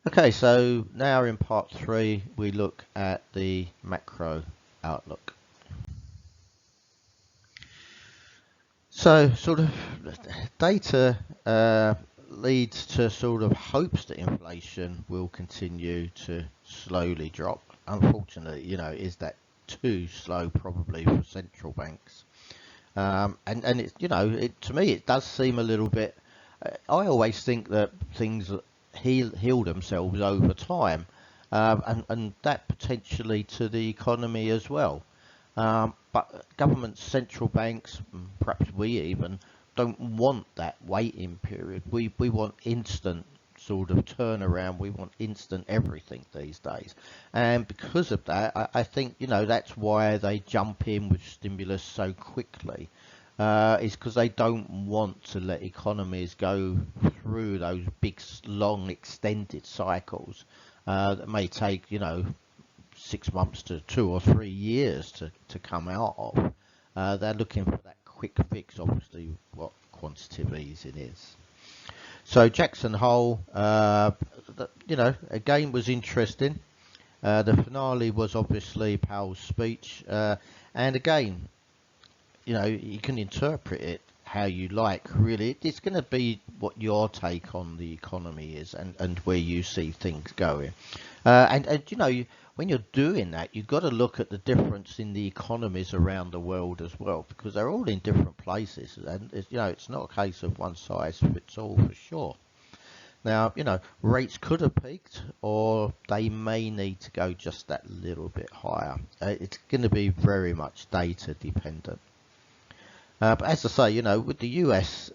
Okay, so now in part three, we look at the macro outlook. So, sort of data leads to sort of hopes that inflation will continue to slowly drop. Unfortunately, is that too slow probably for central banks? And it's, to me, it does seem a little bit. I always think that things heal themselves over time, and that potentially to the economy as well. But governments, central banks, perhaps we even, don't want that waiting period. We want instant sort of turnaround. We want instant everything these days. And because of that, I think, that's why they jump in with stimulus so quickly. Is because they don't want to let economies go through those big, long, extended cycles that may take, 6 months to 2 or 3 years to come out of. They're looking for that quick fix, obviously, what quantitative easing is. So Jackson Hole, again was interesting. The finale was obviously Powell's speech, and again, you can interpret it how you like, really. It's going to be what your take on the economy is and where you see things going. And when you're doing that, you've got to look at the difference in the economies around the world as well, because they're all in different places. And, it's not a case of one size fits all for sure. Now, rates could have peaked, or they may need to go just that little bit higher. It's going to be very much data dependent. But as I say, with the US,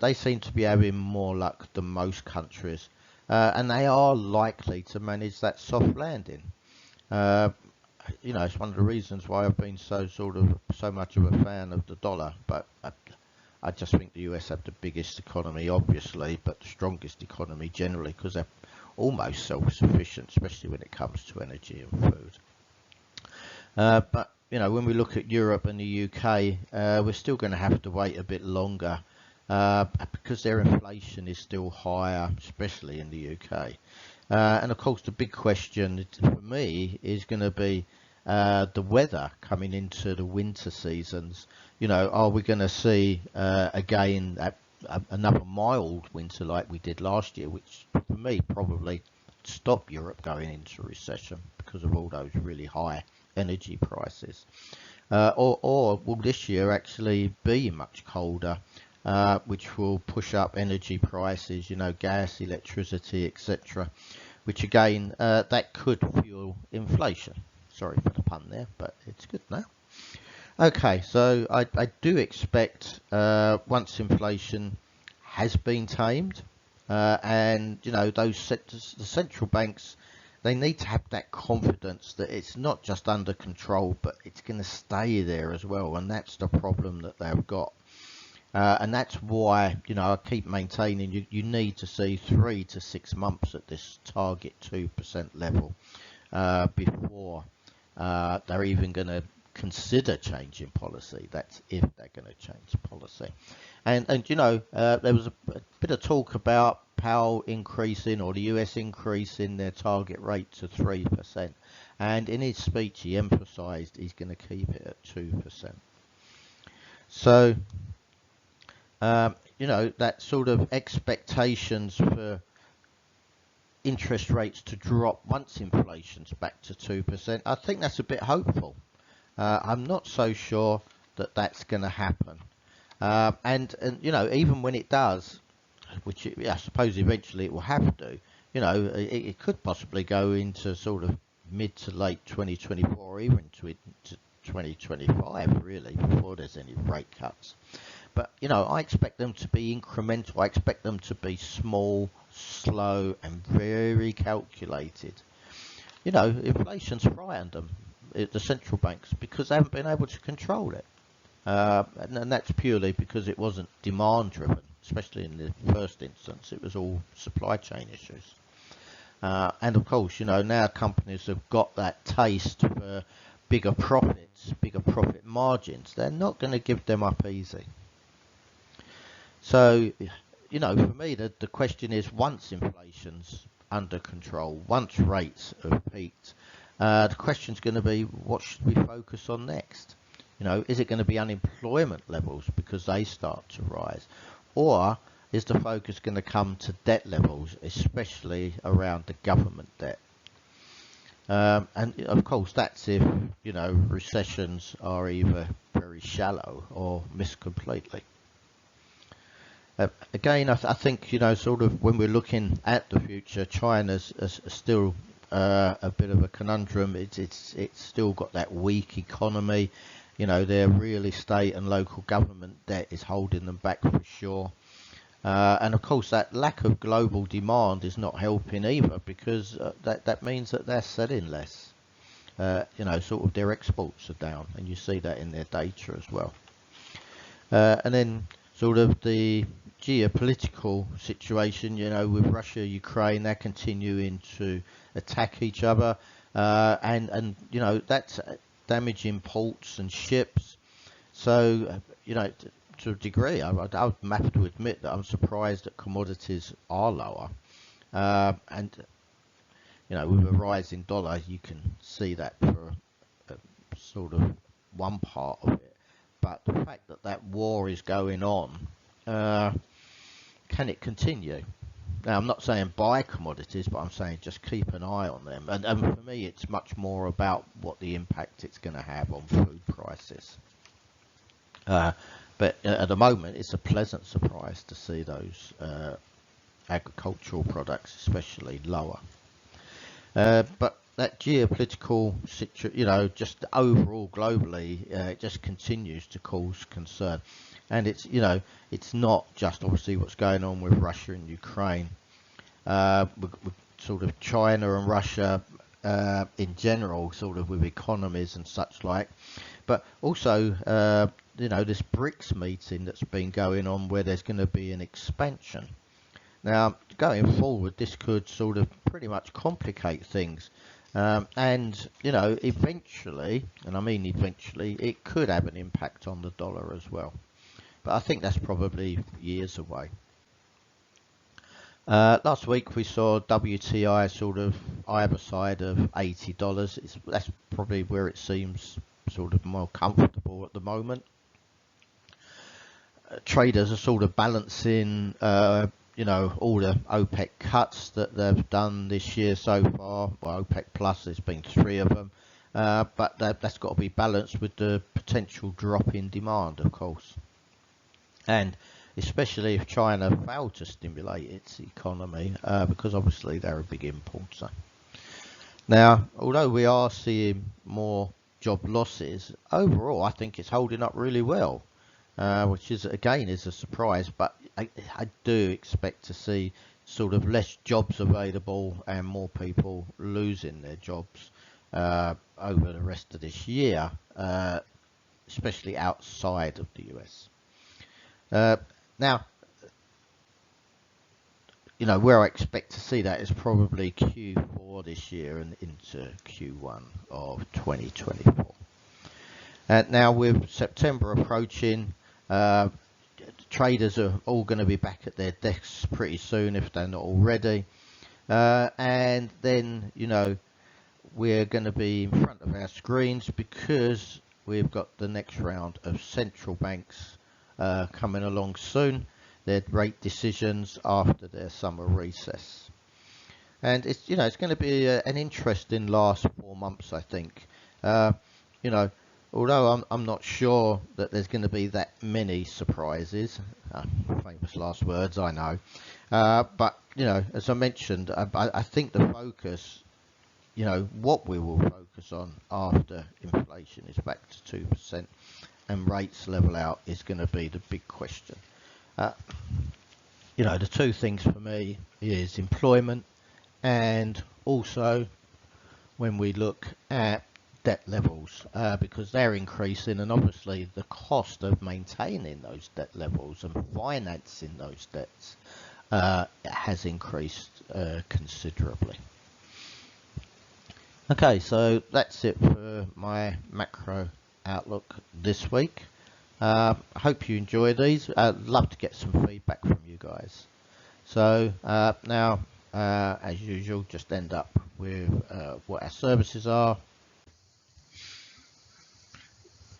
they seem to be having more luck than most countries, and they are likely to manage that soft landing. It's one of the reasons why I've been so much of a fan of the dollar. But I just think the US have the biggest economy, obviously, but the strongest economy generally, because they're almost self-sufficient, especially when it comes to energy and food. But when we look at Europe and the UK, we're still going to have to wait a bit longer because their inflation is still higher, especially in the UK. And of course, the big question for me is going to be the weather coming into the winter seasons. Are we going to see again another mild winter like we did last year, which for me probably stopped Europe going into recession because of all those really high energy prices, or will this year actually be much colder, which will push up energy prices, gas, electricity, etc., which again that could fuel inflation. Sorry for the pun there, but it's good now. Okay, so I do expect once inflation has been tamed, and the central banks, they need to have that confidence that it's not just under control, but it's going to stay there as well. And that's the problem that they've got. And that's why, I keep maintaining you need to see 3 to 6 months at this target 2% level before they're even going to consider changing policy. That's if they're going to change policy. And there was a bit of talk about Powell increasing, or the US increasing their target rate to 3%. And in his speech, he emphasized he's going to keep it at 2%. So, that sort of expectations for interest rates to drop once inflation's back to 2%, I think that's a bit hopeful. I'm not so sure that that's going to happen. And even when it does, which I suppose eventually it will have to, it could possibly go into sort of mid to late 2024, or even to 2025, really, before there's any rate cuts. But, I expect them to be incremental. I expect them to be small, slow, and very calculated. Inflation's frightened them, the central banks, because they haven't been able to control it. And that's purely because it wasn't demand driven, especially in the first instance. It was all supply chain issues. And of course, now companies have got that taste for bigger profits, bigger profit margins. They're not going to give them up easy. So, for me, the question is, once inflation's under control, once rates have peaked, the question's going to be, what should we focus on next? Is it going to be unemployment levels because they start to rise? Or is the focus going to come to debt levels, especially around the government debt? And of course, that's if, recessions are either very shallow or miss completely. Again, I think, sort of when we're looking at the future, China's still a bit of a conundrum. It's still got that weak economy. Their real estate and local government debt is holding them back for sure. And of course, that lack of global demand is not helping either, because that means that they're selling less. Sort of their exports are down, and you see that in their data as well. And then sort of the geopolitical situation, with Russia, Ukraine, they're continuing to attack each other, and that's damaging ports and ships. So to a degree, I would have to admit that I'm surprised that commodities are lower, and with a rising dollar, you can see that for sort of one part of it. But the fact that war is going on, can it continue? Now, I'm not saying buy commodities, but I'm saying just keep an eye on them. And for me, it's much more about what the impact it's going to have on food prices. But at the moment, it's a pleasant surprise to see those agricultural products especially lower. But that geopolitical situation, just overall globally, it just continues to cause concern. And it's not just obviously what's going on with Russia and Ukraine, with sort of China and Russia in general, sort of with economies and such like, but also this BRICS meeting that's been going on, where there's going to be an expansion. Now, going forward, this could sort of pretty much complicate things. And eventually, and I mean eventually, it could have an impact on the dollar as well. But I think that's probably years away. Last week we saw WTI sort of either side of $80. That's probably where it seems sort of more comfortable at the moment. Traders are sort of balancing all the OPEC cuts that they've done this year so far. Well, OPEC Plus, there's been 3 of them, but that's got to be balanced with the potential drop in demand, of course. And especially if China failed to stimulate its economy, because obviously they're a big importer. Now, although we are seeing more job losses, overall I think it's holding up really well, which is again is a surprise, but I do expect to see sort of less jobs available and more people losing their jobs over the rest of this year, especially outside of the US. Now, where I expect to see that is probably Q4 this year and into Q1 of 2024. And now with September approaching, traders are all going to be back at their desks pretty soon if they're not already. And then, we're going to be in front of our screens because we've got the next round of central banks coming along soon. Their rate decisions after their summer recess. And it's going to be an interesting last 4 months, I think. Although I'm not sure that there's going to be that many surprises, famous last words, I know. But as I mentioned, I think the focus, what we will focus on after inflation is back to 2% and rates level out is going to be the big question. The two things for me is employment, and also when we look at debt levels, because they're increasing, and obviously the cost of maintaining those debt levels and financing those debts has increased considerably. Okay, so that's it for my macro outlook this week. I hope you enjoy these. I'd love to get some feedback from you guys. So now as usual, just end up with what our services are.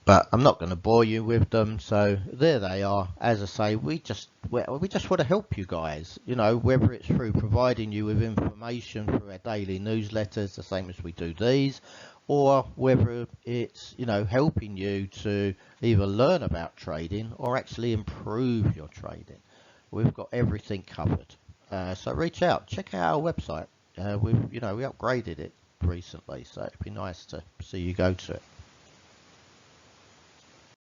But I'm not going to bore you with them, so there they are. As I say, we just want to help you guys, you know, whether it's through providing you with information through our daily newsletters, the same as we do these, or whether it's, you know, helping you to either learn about trading or actually improve your trading. We've got everything covered. So reach out, check out our website. We upgraded it recently, so it'd be nice to see you go to it.